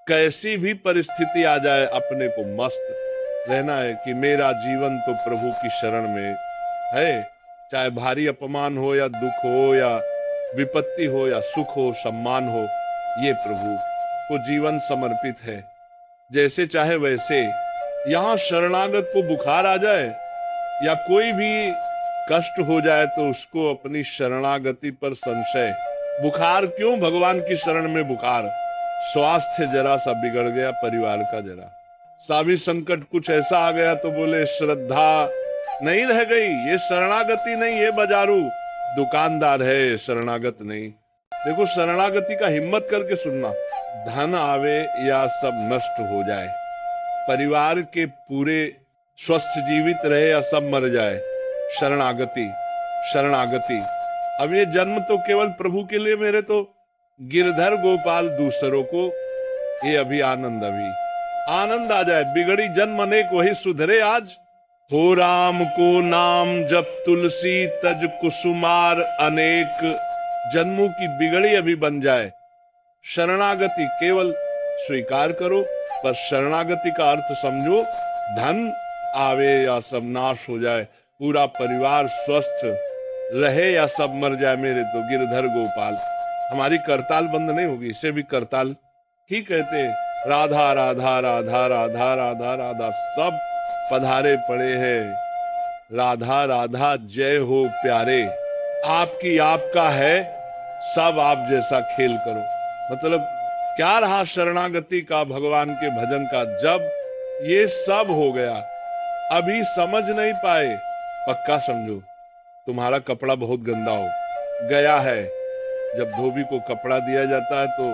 कैसी भी परिस्थिति आ जाए अपने को मस्त रहना है कि मेरा जीवन तो प्रभु की शरण में है। चाहे भारी अपमान हो या दुख हो या विपत्ति हो या सुख हो सम्मान हो, ये प्रभु को जीवन समर्पित है। जैसे चाहे वैसे। यहाँ शरणागत को बुखार आ जाए या कोई भी कष्ट हो जाए तो उसको अपनी शरणागति पर संशय। बुखार क्यों? भगवान की शरण में बुखार। स्वास्थ्य जरा सा बिगड़ गया परिवार का, जरा सा भी संकट कुछ ऐसा आ गया तो बोले श्रद्धा नहीं रह गई, ये शरणागति नहीं, ये बाजारू दुकानदार है, शरणागत नहीं। देखो शरणागति का हिम्मत करके सुनना। धन आवे या सब नष्ट हो जाए, परिवार के पूरे स्वस्थ जीवित रहे या सब मर जाए, शरणागति शरणागति। अब ये जन्म तो केवल प्रभु के लिए, मेरे तो गिरधर गोपाल दूसरों को, ये अभी आनंद आ जाए। बिगड़ी जन्म अनेक वही सुधरे आज। हो राम को नाम जब तुलसी तज कुसुमार अनेक, जन्मों की बिगड़ी अभी बन जाए। शरणागति केवल स्वीकार करो, पर शरणागति का अर्थ समझो, धन आवे या सब नाश हो जाए, पूरा परिवार स्वस्थ रहे या सब मर जाए, मेरे तो गिरधर गोपाल। हमारी करताल बंद नहीं होगी, इसे भी करताल ही कहते हैं। राधा राधा राधा राधा राधा राधा सब पधारे पड़े हैं। राधा राधा जय हो प्यारे, आपकी आपका है, सब आप जैसा खेल करो। मतलब क्या रहा शरणागति का, भगवान के भजन का, जब ये सब हो गया। अभी समझ नहीं पाए, पक्का समझो तुम्हारा कपड़ा बहुत गंदा हो गया है। जब धोबी को कपड़ा दिया जाता है तो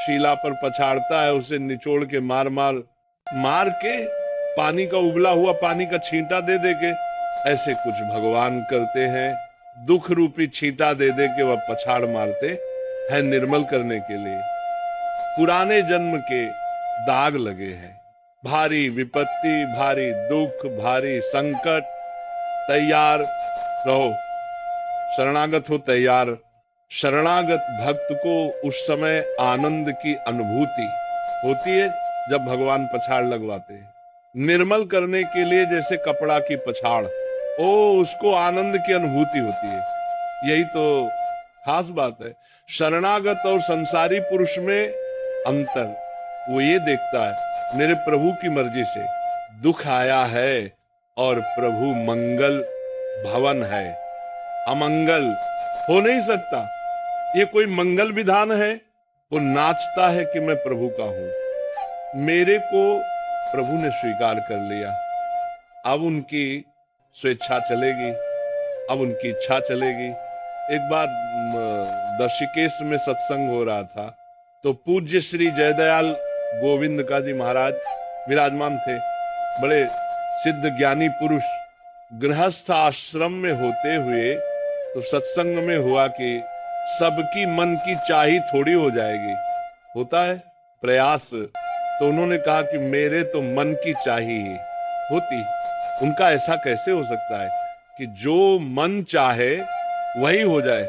शीला पर पछाड़ता है, उसे निचोड़ के मार के पानी का उबला हुआ पानी का छींटा दे दे के, ऐसे कुछ भगवान करते हैं। दुख रूपी छींटा दे दे के वह पछाड़ मारते हैं निर्मल करने के लिए। पुराने जन्म के दाग लगे हैं, भारी विपत्ति, भारी दुख, भारी संकट। तैयार रहो, शरणागत हो तैयार। शरणागत भक्त को उस समय आनंद की अनुभूति होती है जब भगवान पछाड़ लगवाते हैं, निर्मल करने के लिए, जैसे कपड़ा की पछाड़, उसको आनंद की अनुभूति होती है। यही तो खास बात है। शरणागत और संसारी पुरुष में अंतर वो ये देखता है, मेरे प्रभु की मर्जी से दुख आया है और प्रभु मंगल भवन है, अमंगल हो नहीं सकता। ये कोई मंगल विधान है? वो नाचता है कि मैं प्रभु का हूं। मेरे को प्रभु ने स्वीकार कर लिया, अब उनकी स्वेच्छा चलेगी, अब उनकी इच्छा चलेगी। एक बार ऋषिकेश में सत्संग हो रहा था तो पूज्य श्री जयदयाल गोविंद का जी महाराज विराजमान थे। बड़े सिद्ध ज्ञानी पुरुष, गृहस्थ आश्रम में होते हुए तो सत्संग में हुआ कि सबकी मन की चाही थोड़ी हो जाएगी, होता है प्रयास। तो उन्होंने कहा कि मेरे तो मन की चाही होती। उनका ऐसा कैसे हो सकता है कि जो मन चाहे वही हो जाए?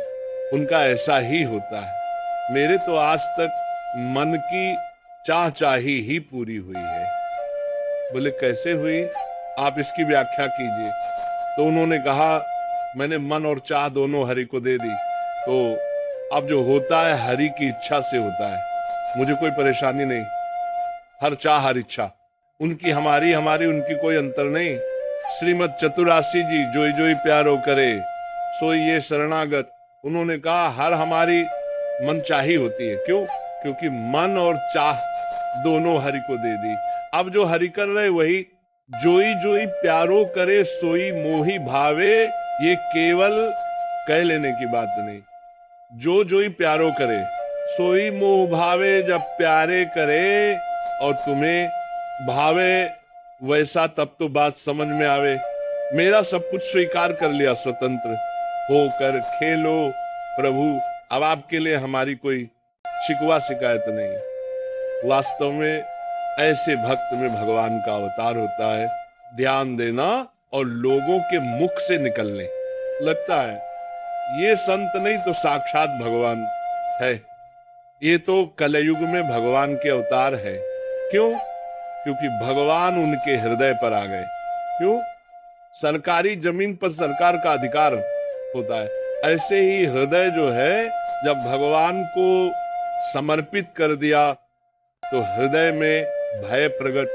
उनका ऐसा ही होता है। मेरे तो आज तक मन की चाही ही पूरी हुई है। बोले कैसे हुई, आप इसकी व्याख्या कीजिए। तो उन्होंने कहा मैंने मन और चाह दोनों हरि को दे दी, तो अब जो होता है हरि की इच्छा से होता है, मुझे कोई परेशानी नहीं। हर चाह हर इच्छा, उनकी हमारी, हमारी उनकी, कोई अंतर नहीं। श्रीमद चतुरासी जी जोई जोई प्यारो करे सोई ये शरणागत, उन्होंने कहा हर हमारी मन चाही होती है। क्यों? क्योंकि मन और चाह दोनों हरि को दे दी। अब जो हरि कर रहे वही जोई जोई प्यारो करे सोई मोही भावे, ये केवल कह लेने की बात नहीं। जो जोई प्यारो करे सोई मोह भावे, जब प्यारे करे और तुम्हें भावे वैसा, तब तो बात समझ में आवे। मेरा सब कुछ स्वीकार कर लिया, स्वतंत्र होकर खेलो प्रभु। अब आपके लिए हमारी कोई शिकवा शिकायत नहीं। वास्तव में ऐसे भक्त में भगवान का अवतार होता है। ध्यान देना और लोगों के मुख से निकलने लगता है ये संत नहीं तो साक्षात भगवान है। ये तो कलयुग में भगवान के अवतार है। क्यों? क्योंकि भगवान उनके हृदय पर आ गए। क्यों? सरकारी जमीन पर सरकार का अधिकार होता है, ऐसे ही हृदय जो है जब भगवान को समर्पित कर दिया तो हृदय में भय प्रकट,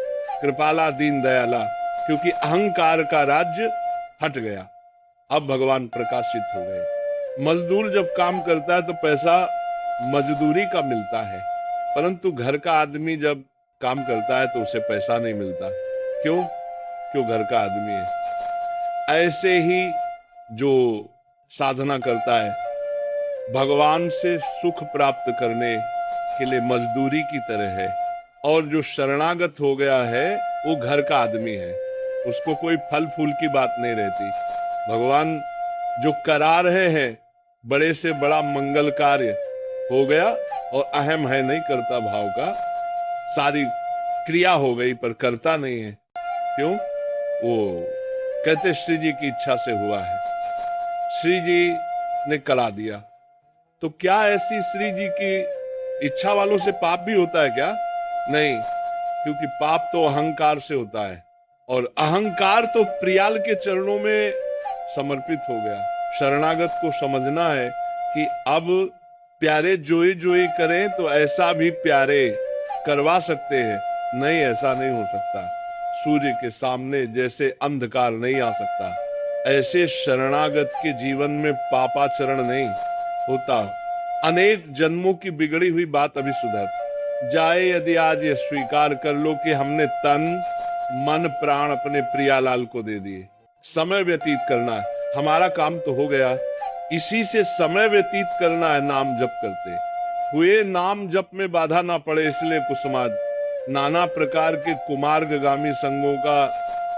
कृपाला दीन दयाला, क्योंकि अहंकार का राज्य हट गया। अब भगवान प्रकाशित हो गए। मजदूर जब काम करता है तो पैसा मजदूरी का मिलता है, परंतु घर का आदमी जब काम करता है तो उसे पैसा नहीं मिलता। क्यों? क्यों? घर का आदमी है। ऐसे ही जो साधना करता है भगवान से सुख प्राप्त करने के लिए मजदूरी की तरह है, और जो शरणागत हो गया है वो घर का आदमी है, उसको कोई फल फूल की बात नहीं रहती। भगवान जो करा रहे हैं बड़े से बड़ा मंगल कार्य हो गया और अहम है नहीं करता भाव का, सारी क्रिया हो गई पर करता नहीं है। क्यों? वो कहते श्री जी की इच्छा से हुआ है, श्री जी ने करा दिया। तो क्या ऐसी श्री जी की इच्छा वालों से पाप भी होता है क्या? नहीं, क्योंकि पाप तो अहंकार से होता है, और अहंकार तो प्रियाल के चरणों में समर्पित हो गया। शरणागत को समझना है कि अब प्यारे जोई जोई करें तो ऐसा भी प्यारे करवा सकते हैं। नहीं, ऐसा नहीं हो सकता। सूर्य के सामने जैसे अंधकार नहीं आ सकता, ऐसे शरणागत के जीवन में पापाचरण नहीं होता। अनेक जन्मों की बिगड़ी हुई बात अभी सुधर जाए यदि आज ये स्वीकार कर लो कि हमने तन मन प्राण अपने प्रियालाल को दे दिए। समय व्यतीत करना है, हमारा काम तो हो गया, इसी से समय व्यतीत करना है। नाम जप करते हुए नाम जप में बाधा ना पड़े, इसलिए कुसुमाद नाना प्रकार के कुमार्गामी संगों का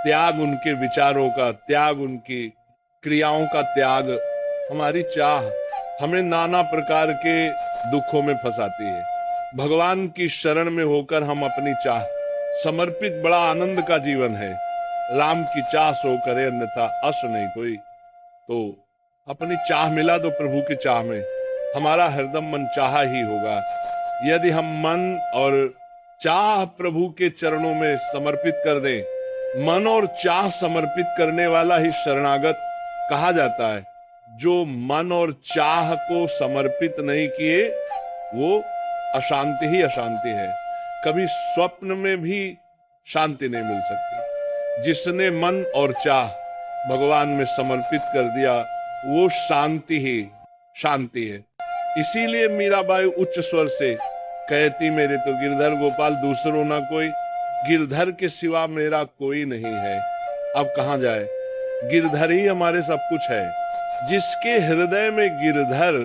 त्याग, उनके विचारों का त्याग, उनकी क्रियाओं का त्याग, हमारी चाह हमें नाना प्रकार के दुखों में फंसाती है। भगवान की शरण में होकर हम अपनी चाह समर्पित, बड़ा आनंद का जीवन है। राम की चाह सो करे अन्यथा अस नहीं कोई। तो अपनी चाह मिला दो प्रभु की चाह में, हमारा हरदम मन चाहा ही होगा। यदि हम मन और चाह प्रभु के चरणों में समर्पित कर दें, मन और चाह समर्पित करने वाला ही शरणागत कहा जाता है। जो मन और चाह को समर्पित नहीं किए वो अशांति ही अशांति है। कभी स्वप्न में भी शांति नहीं मिल सकती। जिसने मन और चाह भगवान में समर्पित कर दिया वो शांति ही शांति है। इसीलिए मीराबाई उच्च स्वर से कहती, मेरे तो गिरधर गोपाल दूसरों ना कोई, गिरधर के सिवा मेरा कोई नहीं है। अब कहां जाए? गिरधर ही हमारे सब कुछ है। जिसके हृदय में गिरधर